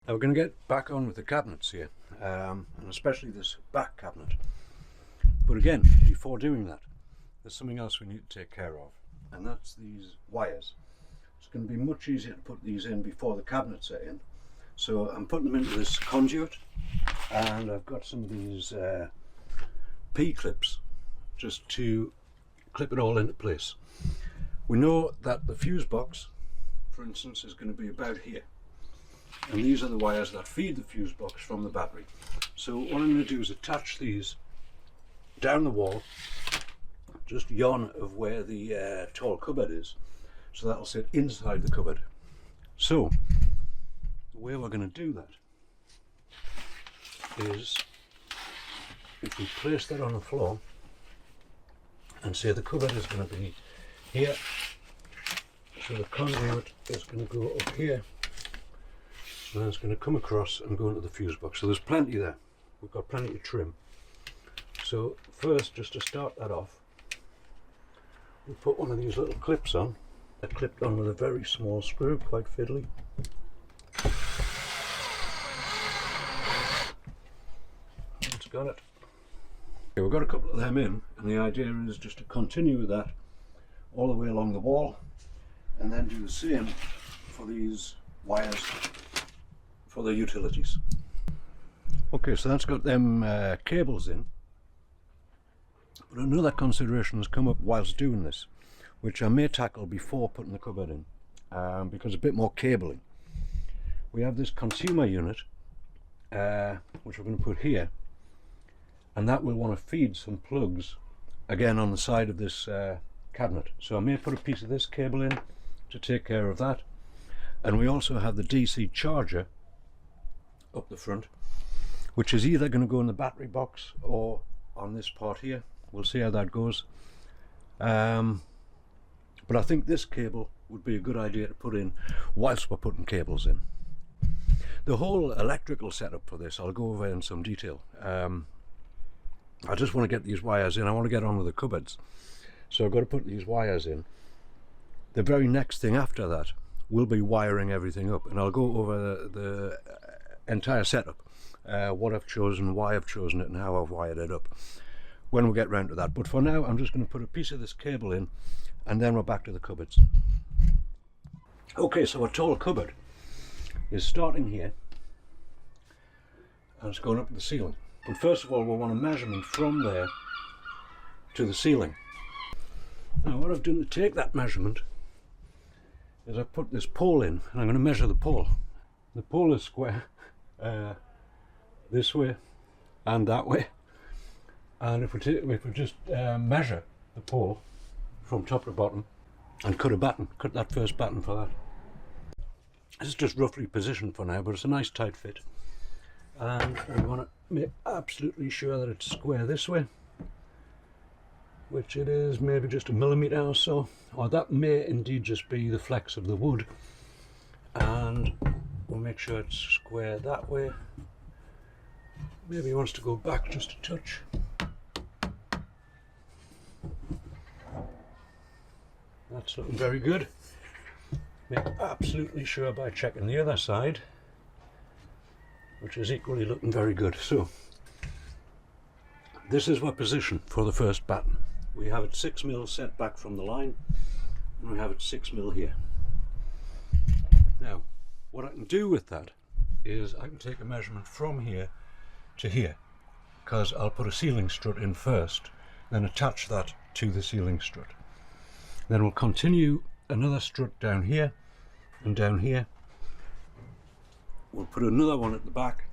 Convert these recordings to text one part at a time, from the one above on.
Now we're going to get back on with the cabinets here, and especially this back cabinet. But again, before doing that, there's something else we need to take care of, and that's these wires. It's going to be much easier to put these in before the cabinets are in. So I'm putting them into this conduit, and I've got some of these P-clips just to clip it all into place. We know that the fuse box, for instance, is going to be about here, and these are the wires that feed the fuse box from the battery. So what I'm going to do is attach these down the wall, just yon of where the tall cupboard is, so that'll sit inside the cupboard. So the way we're going to do that is, if we place that on the floor and say the cupboard is going to be here, so the conduit is going to go up here, and then it's going to come across and go into the fuse box. So there's plenty there, we've got plenty of trim. So first, just to start that off, we put one of these little clips on. They're clipped on with a very small screw, quite fiddly. It's got it. Okay, we've got a couple of them in, and the idea is just to continue with that all the way along the wall, and then do the same for these wires for the utilities. Okay, so that's got them cables in. But another consideration has come up whilst doing this, which I may tackle before putting the cupboard in, because a bit more cabling. We have this consumer unit, which we're going to put here, and that will want to feed some plugs again on the side of this cabinet. So I may put a piece of this cable in to take care of that. And we also have the DC charger up the front, which is either going to go in the battery box or on this part here. We'll see how that goes. But I think this cable would be a good idea to put in whilst we're putting cables in. The whole electrical setup for this I'll go over in some detail. I just want to get these wires in. I want to get on with the cupboards, so I've got to put these wires in. The very next thing after that will be wiring everything up, and I'll go over the entire setup, what I've chosen, why I've chosen it, and how I've wired it up when we get round to that. But for now, I'm just going to put a piece of this cable in, and then we're back to the cupboards. Okay, so a tall cupboard is starting here, and it's going up to the ceiling. But first of all, we want a measurement from there to the ceiling. Now what I've done to take that measurement is I've put this pole in, and I'm going to measure the pole. The pole is square, this way and that way. And if we just measure the pole from top to bottom and cut that first batten for that. This is just roughly positioned for now, but it's a nice tight fit. And we want to make absolutely sure that it's square this way, which it is, maybe just a millimetre or so, or that may indeed just be the flex of the wood. And we'll make sure it's square that way. Maybe he wants to go back just a touch. That's looking very good. Make absolutely sure by checking the other side, which is equally looking very good. So this is our position for the first batten. We have it 6mm set back from the line, and we have it 6mm here. Now what I can do with that is I can take a measurement from here to here, because I'll put a ceiling strut in first, then attach that to the ceiling strut. Then we'll continue another strut down here and down here. We'll put another one at the back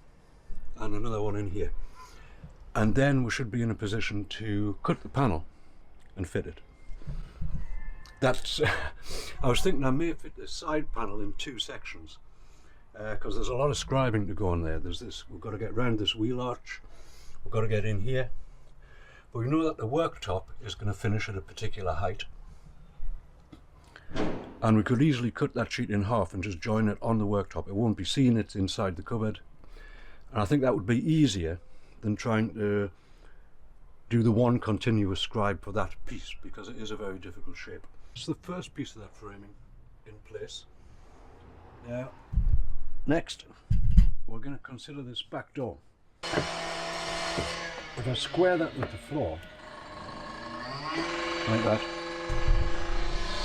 and another one in here, and then we should be in a position to cut the panel and fit it. That's I was thinking I may fit the side panel in two sections, because there's a lot of scribing to go on there. There's this, we've got to get round this wheel arch, we've got to get in here, but we know that the worktop is going to finish at a particular height, and we could easily cut that sheet in half and just join it on the worktop. It won't be seen, it's inside the cupboard, and I think that would be easier than trying to do the one continuous scribe for that piece, because it is a very difficult shape. It's the first piece of that framing in place. Now next we're going to consider this back door. If I square that with the floor, like that,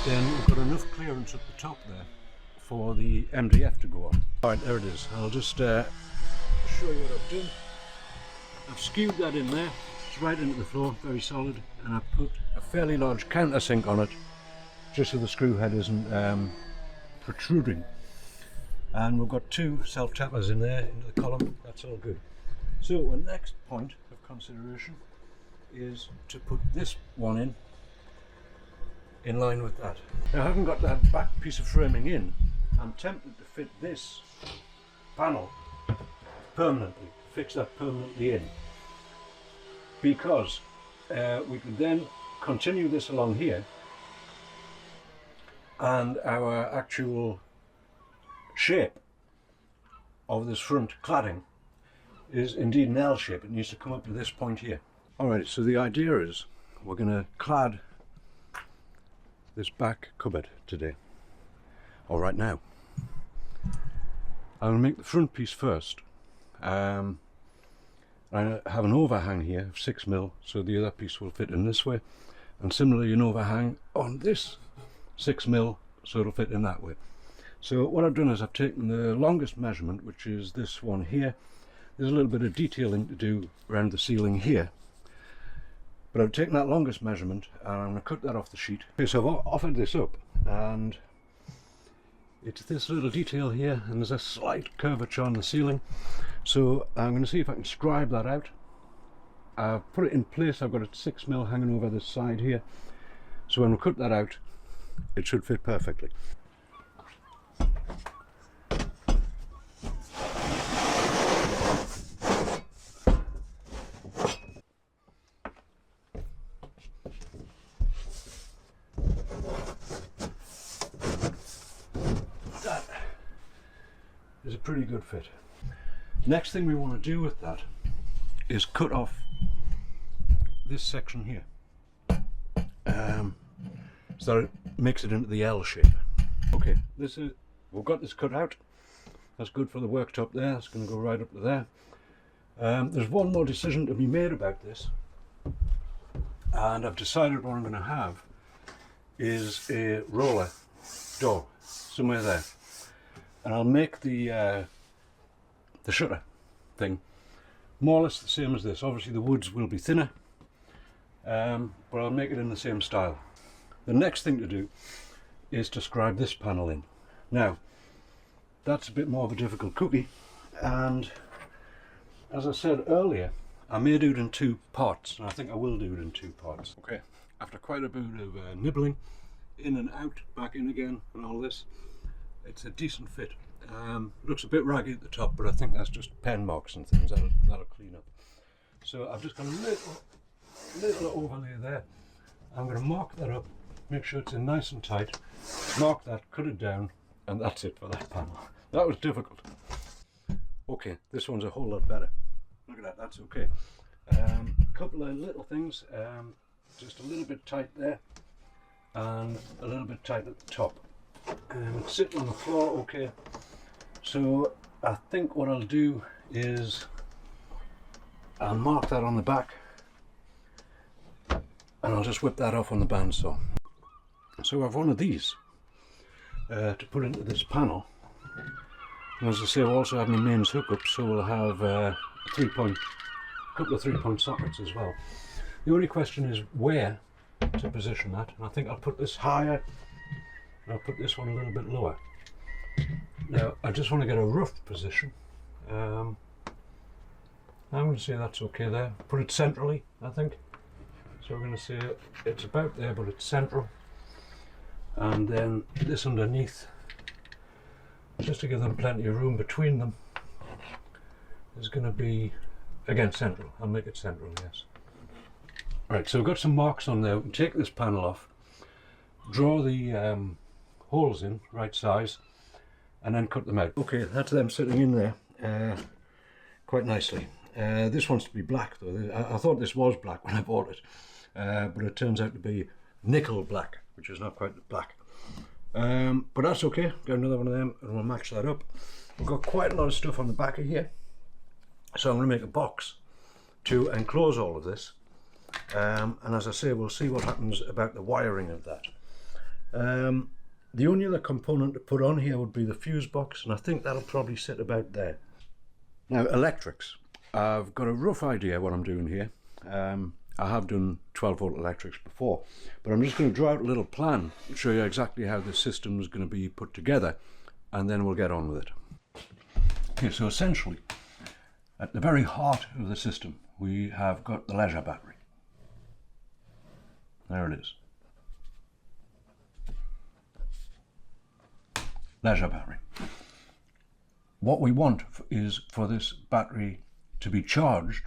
then we've got enough clearance at the top there for the MDF to go on. Alright, there it is. I'll just show you what I've done. I've skewed that in there, it's right into the floor, very solid, and I've put a fairly large countersink on it, just so the screw head isn't protruding. And we've got 2 self-tappers in there, into the column, that's all good. So the next point of consideration is to put this one in line with that. Now I haven't got that back piece of framing in. I'm tempted to fit this panel permanently, fix that permanently in, because we could then continue this along here, and our actual shape of this front cladding is indeed an L shape. It needs to come up to this point here. Alright, so the idea is we're going to clad this back cupboard today, or right now. I'm going to make the front piece first. I have an overhang here of 6mm, so the other piece will fit in this way, and similarly an overhang on this 6mm, so it'll fit in that way. So what I've done is I've taken the longest measurement, which is this one here. There's a little bit of detailing to do around the ceiling here, but I've taken that longest measurement and I'm going to cut that off the sheet. Okay, so I've offered this up, and it's this little detail here, and there's a slight curvature on the ceiling, so I'm going to see if I can scribe that out. I've put it in place. I've got a 6mm hanging over this side here, so when we cut that out it should fit perfectly. Is a pretty good fit. Next thing we want to do with that is cut off this section here, so that it makes it into the L shape. Okay, we've got this cut out. That's good for the worktop there. It's going to go right up to there. There's one more decision to be made about this, and I've decided what I'm going to have is a roller door somewhere there. And I'll make the shutter thing more or less the same as this. Obviously the woods will be thinner, but I'll make it in the same style. The next thing to do is to scribe this panel in. Now that's a bit more of a difficult cookie, and as I said earlier, I may do it in 2 parts, and I think I will do it in 2 parts. Okay, after quite a bit of nibbling, in and out, back in again, and all this, it's a decent fit. Looks a bit raggy at the top, but I think that's just pen marks and things that'll clean up. So I've just got a little overlay there. I'm going to mark that up, make sure it's in nice and tight, mark that, cut it down, and that's it for that panel. That was difficult. Okay, this one's a whole lot better. Look at that, that's okay. A couple of little things, just a little bit tight there, and a little bit tight at the top. It's sitting on the floor okay. So I think what I'll do is I'll mark that on the back, and I'll just whip that off on the bandsaw. So I've one of these to put into this panel, and as I say, I also have my mains hookup, so we'll have a couple of 3-point sockets as well. The only question is where to position that, and I think I'll put this higher. I'll put this one a little bit lower. Now I just want to get a rough position. I'm going to say that's okay there. Put it centrally, I think. So we're going to say it's about there, but it's central. And then this underneath, just to give them plenty of room between them, is going to be, again, central. I'll make it central, yes. Right, so we've got some marks on there. We can take this panel off, draw the holes in, right size, and then cut them out. Okay, that's them sitting in there quite nicely. This wants to be black though. I thought this was black when I bought it, but it turns out to be nickel black, which is not quite black. But that's okay. Got another one of them and we'll match that up. We've got quite a lot of stuff on the back of here, so I'm going to make a box to enclose all of this, and as I say, we'll see what happens about the wiring of that. The only other component to put on here would be the fuse box, and I think that'll probably sit about there. Now, electrics. I've got a rough idea what I'm doing here. I have done 12-volt electrics before, but I'm just going to draw out a little plan and show you exactly how the system is going to be put together, and then we'll get on with it. Okay, so essentially, at the very heart of the system, we have got the leisure battery. There it is. Leisure battery. What we want is for this battery to be charged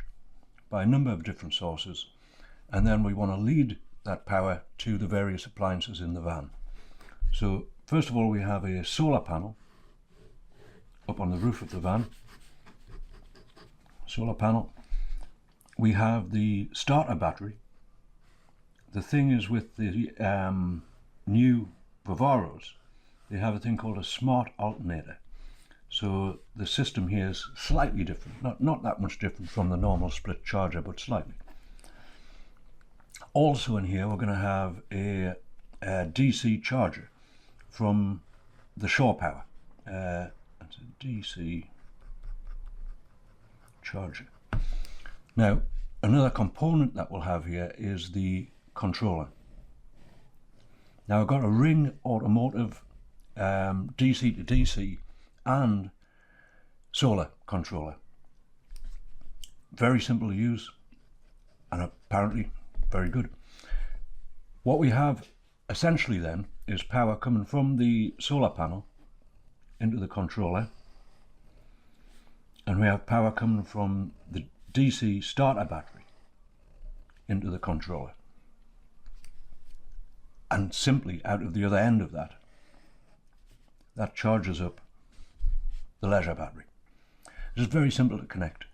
by a number of different sources, and then we want to lead that power to the various appliances in the van. So first of all, we have a solar panel up on the roof of the van. Solar panel. We have the starter battery. The thing is, with the new Vivaros, they have a thing called a smart alternator. So the system here is slightly different, not that much different from the normal split charger, but slightly. Also in here, we're going to have a DC charger from the shore power. That's a DC charger. Now, another component that we'll have here is the controller. Now, I've got a Ring Automotive DC to DC and solar controller. Very simple to use and apparently very good. What we have essentially then is power coming from the solar panel into the controller, and we have power coming from the DC starter battery into the controller, and simply out of the other end of that charges up the leisure battery. It's very simple to connect,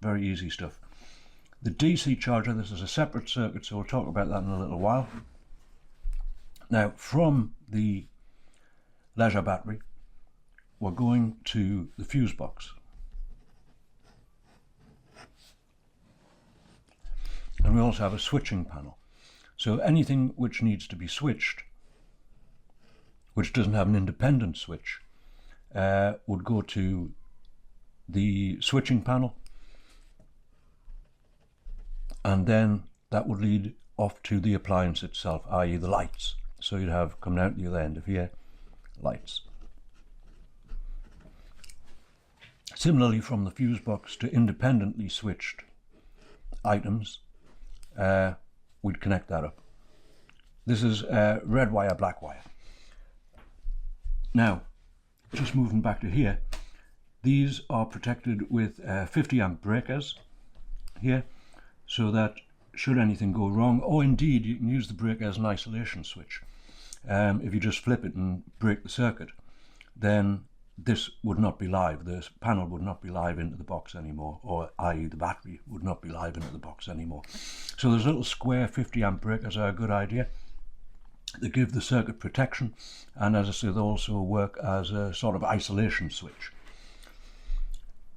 very easy stuff. The DC charger, this is a separate circuit, so we'll talk about that in a little while. Now, from the leisure battery, we're going to the fuse box. And we also have a switching panel. So anything which needs to be switched, which doesn't have an independent switch, would go to the switching panel, and then that would lead off to the appliance itself, i.e. the lights. So you'd have, coming out the other end of here, lights. Similarly, from the fuse box to independently switched items, we'd connect that up. This is red wire, black wire. Now, just moving back to here, these are protected with 50 amp breakers here, so that should anything go wrong, or indeed you can use the breaker as an isolation switch. If you just flip it and break the circuit, then this would not be live. The panel would not be live into the box anymore, or i.e. the battery would not be live into the box anymore. So those little square 50 amp breakers are a good idea. They give the circuit protection, and as I say, they also work as a sort of isolation switch.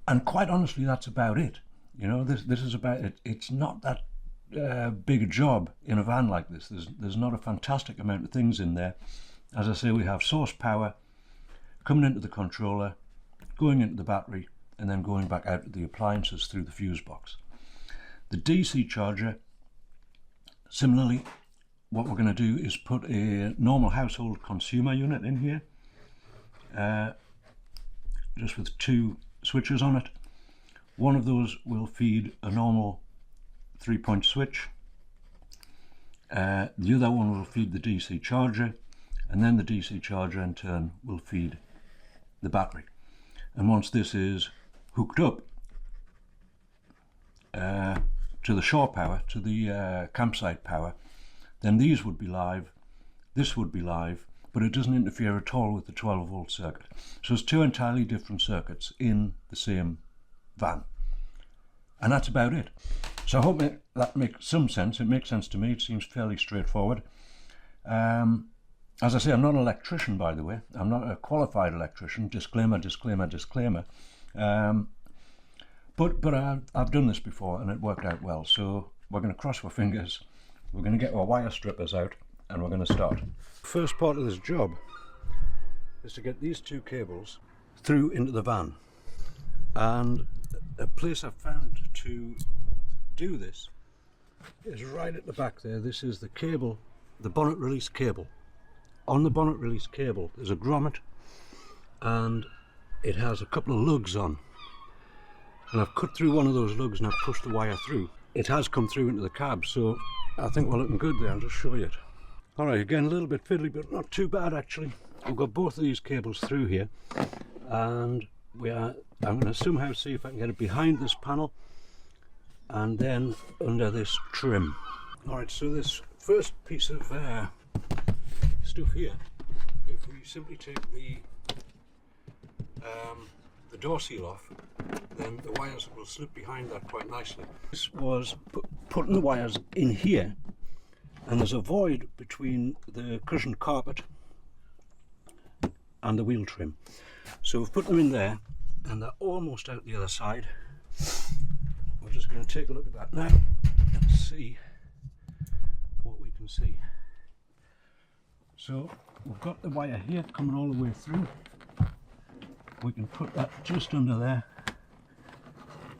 And quite honestly, that's about it. You know, this is about it. It's not that big a job in a van like this. There's not a fantastic amount of things in there. As I say, we have source power coming into the controller, going into the battery, and then going back out to the appliances through the fuse box. The DC charger, similarly, what we're going to do is put a normal household consumer unit in here, just with two switches on it. One of those will feed a normal 3-point switch. The other one will feed the DC charger, and then the DC charger in turn will feed the battery. And once this is hooked up to the shore power, to the campsite power, then these would be live, this would be live, but it doesn't interfere at all with the 12-volt circuit. So it's two entirely different circuits in the same van. And that's about it. So I hope that makes some sense. It makes sense to me. It seems fairly straightforward. As I say, I'm not an electrician, by the way. I'm not a qualified electrician. Disclaimer, disclaimer, disclaimer. But I've done this before and it worked out well. So we're going to cross our fingers. We're going to get our wire strippers out and we're going to start. First part of this job is to get these two cables through into the van. And a place I've found to do this is right at the back there. This is the cable, the bonnet release cable. On the bonnet release cable there's a grommet and it has a couple of lugs on, and I've cut through one of those lugs and I've pushed the wire through. It has come through into the cab, so I think we're looking good there. I'll just show you it. Alright, again a little bit fiddly but not too bad actually. We've got both of these cables through here and I'm going to somehow see if I can get it behind this panel and then under this trim. Alright, so this first piece of stuff here, if we simply take the door seal off, then the wires will slip behind that quite nicely. This was putting the wires in here, and there's a void between the cushioned carpet and the wheel trim. So we've put them in there and they're almost out the other side. We're just going to take a look at that now and see what we can see. So we've got the wire here coming all the way through. We can put that just under there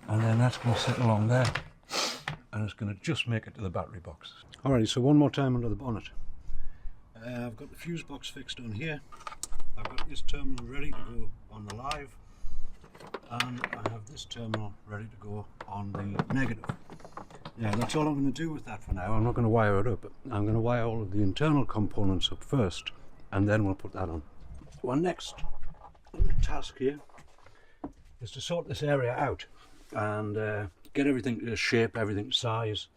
and then that's going to sit along there and it's going to just make it to the battery box. Alrighty, so one more time under the bonnet. I've got the fuse box fixed on here. I've got this terminal ready to go on the live, and I have this terminal ready to go on the negative. Yeah, that's all I'm going to do with that for now. I'm not going to wire it up. I'm going to wire all of the internal components up first, and then we'll put that on. Our next task here is to sort this area out and get everything to shape, everything to size,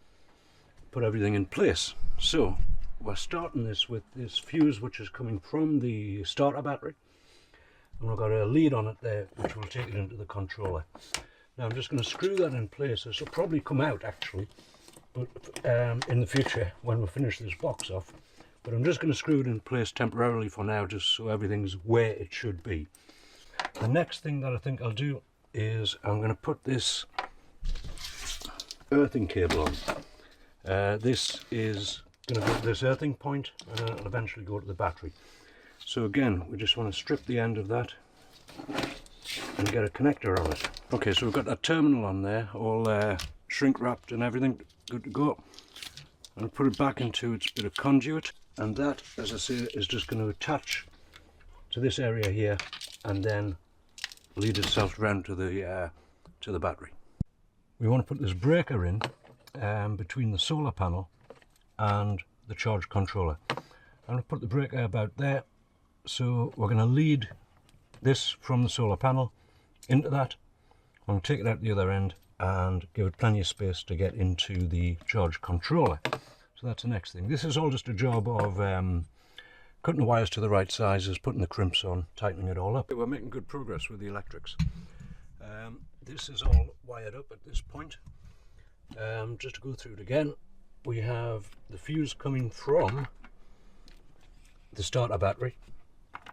put everything in place. So we're starting this with this fuse which is coming from the starter battery, and we've got a lead on it there which will take it into the controller. Now I'm just going to screw that in place. This will probably come out actually, but in the future when we finish this box off, but I'm just going to screw it in place temporarily for now, just so everything's where it should be. The next thing that I think I'll do is I'm going to put this earthing cable on. This is going to go to this earthing point and then it'll eventually go to the battery. So again, we just want to strip the end of that and get a connector on it. Okay, so we've got that terminal on there, all shrink wrapped and everything, good to go. I'll put it back into its bit of conduit, and that, as I say, is just going to attach to this area here and then lead itself round to the battery. We want to put this breaker in between the solar panel and the charge controller. I'm going to put the breaker about there, so we're going to lead this from the solar panel into that. I'm going to take it out the other end and give it plenty of space to get into the charge controller. So that's the next thing. This is all just a job of cutting the wires to the right sizes, putting the crimps on, tightening it all up. We're making good progress with the electrics. This is all wired up at this point. Just to go through it again, we have the fuse coming from the starter battery,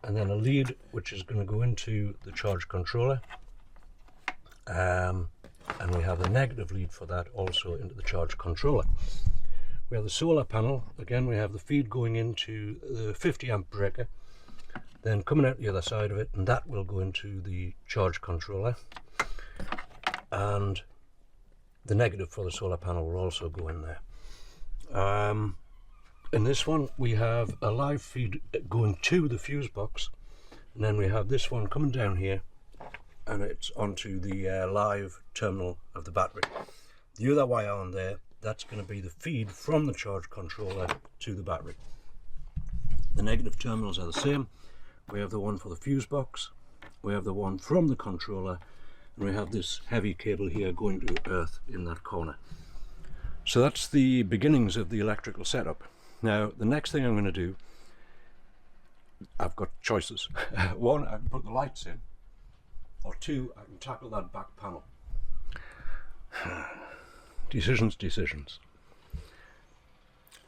and then a lead which is going to go into the charge controller, and we have the negative lead for that also into the charge controller. We have the solar panel. Again, we have the feed going into the 50 amp breaker, then coming out the other side of it, and that will go into the charge controller, and the negative for the solar panel will also go in there. In this one we have a live feed going to the fuse box, and then we have this one coming down here and it's onto the live terminal of the battery. The other wire on there, that's going to be the feed from the charge controller to the battery. The negative terminals are the same. We have the one for the fuse box, we have the one from the controller, and we have this heavy cable here going to earth in that corner. So that's the beginnings of the electrical setup. Now the next thing I'm going to do, I've got choices. One, I can put the lights in, or two, I can tackle that back panel. Decisions.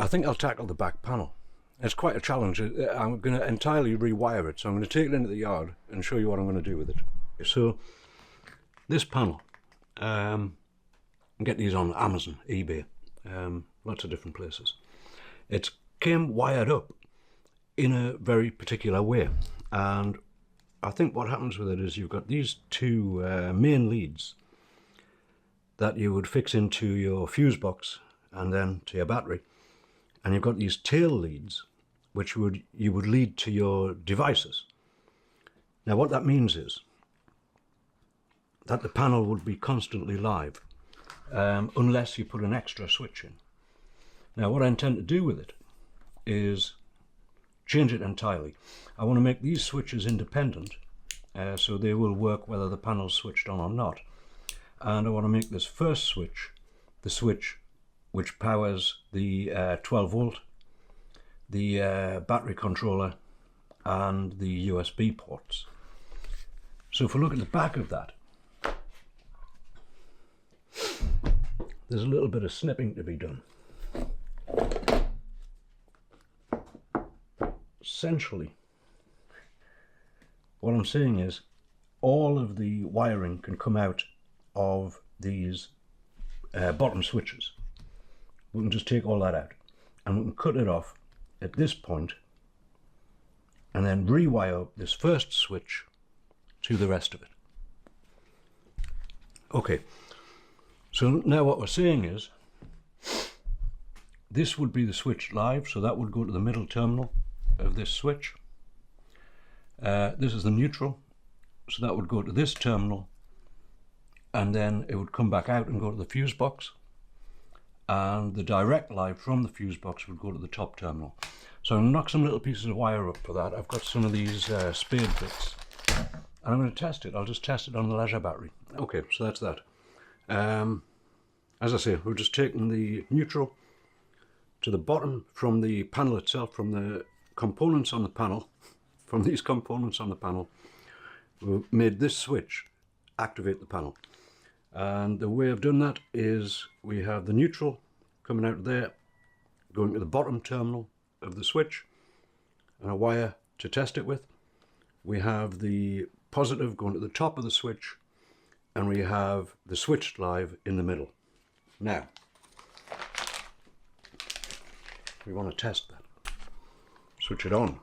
I think I'll tackle the back panel. It's quite a challenge. I'm going to entirely rewire it, so I'm going to take it into the yard and show you what I'm going to do with it. So this panel, you can get these on Amazon, eBay, lots of different places. It came wired up in a very particular way, and I think what happens with it is you've got these two main leads that you would fix into your fuse box and then to your battery, and you've got these tail leads which you would lead to your devices. Now what that means is that the panel would be constantly live unless you put an extra switch in. Now what I intend to do with it is change it entirely. I want to make these switches independent, so they will work whether the panel's switched on or not. And I want to make this first switch the switch which powers the 12 volt, the battery controller and the USB ports. So if we look at the back of that, there's a little bit of snipping to be done. Essentially, what I'm saying is all of the wiring can come out of these bottom switches. We can just take all that out and we can cut it off at this point and then rewire this first switch to the rest of it. Okay, so now what we're saying is this would be the switch live, so that would go to the middle terminal of this switch. This is the neutral, so that would go to this terminal, and then it would come back out and go to the fuse box, and the direct live from the fuse box would go to the top terminal. So I'll knock some little pieces of wire up for that. I've got some of these spade bits, and I'm going to test it. I'll just test it on the leisure battery. Okay, so that's that. As I say, we're just taking the neutral to the bottom from the panel itself, from the components on the panel, from these components on the panel. We've made this switch activate the panel, and the way I've done that is we have the neutral coming out of there, going to the bottom terminal of the switch, and a wire to test it with. We have the positive going to the top of the switch, and we have the switched live in the middle. Now we want to test that. Switch it on.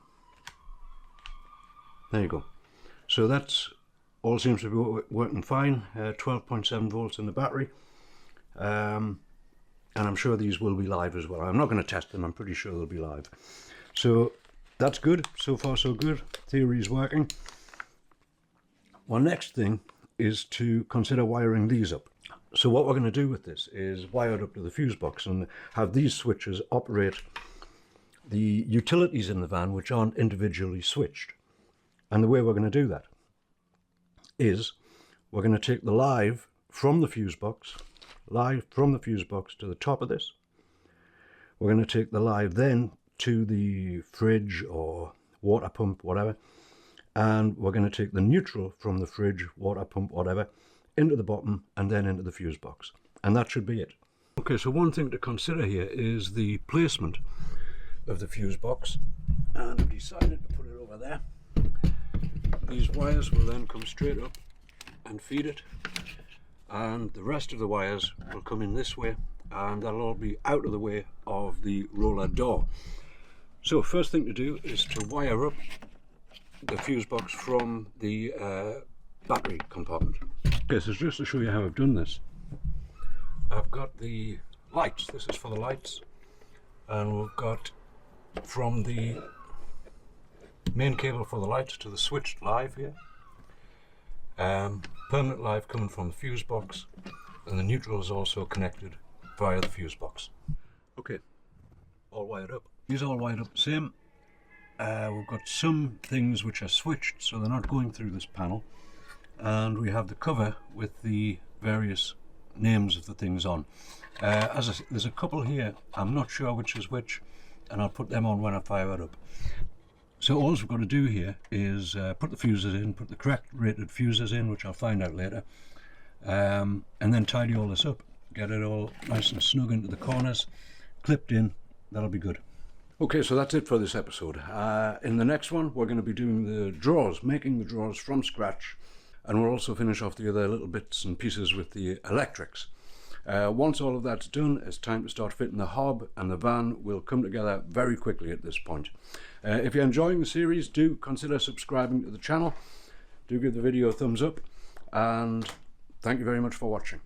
There you go. So that's all seems to be working fine. 12.7 volts in the battery, and I'm sure these will be live as well. I'm not going to test them, I'm pretty sure they'll be live. So that's good. So far so good. Theory is working. Well, next thing is to consider wiring these up. So what we're going to do with this is wire it up to the fuse box and have these switches operate the utilities in the van which aren't individually switched. And the way we're going to do that is we're going to take the live from the fuse box, to the top of this. We're going to take the live then to the fridge or water pump, whatever, and we're going to take the neutral from the fridge, water pump, whatever, into the bottom and then into the fuse box. And that should be it. Okay, so one thing to consider here is the placement of the fuse box, and I've decided to put it over there. These wires will then come straight up and feed it, and the rest of the wires will come in this way, and that'll all be out of the way of the roller door. So first thing to do is to wire up the fuse box from the battery compartment. Okay, so just to show you how I've done this, I've got the lights. This is for the lights, and we've got from the main cable for the lights to the switched live here, permanent live coming from the fuse box, and the neutral is also connected via the fuse box. Okay, all wired up. These are all wired up the same. We've got some things which are switched, so they're not going through this panel, and we have the cover with the various names of the things on. As I said, there's a couple here, I'm not sure which is which, and I'll put them on when I fire it up. So all we've got to do here is put the fuses in, put the correct rated fuses in, which I'll find out later, and then tidy all this up, get it all nice and snug into the corners, clipped in. That'll be good. Okay, so that's it for this episode. In the next one, we're going to be doing the drawers, making the drawers from scratch, and we'll also finish off the other little bits and pieces with the electrics. Once all of that's done, it's time to start fitting the hob, and the van will come together very quickly at this point. If you're enjoying the series, do consider subscribing to the channel. Do give the video a thumbs up, and thank you very much for watching.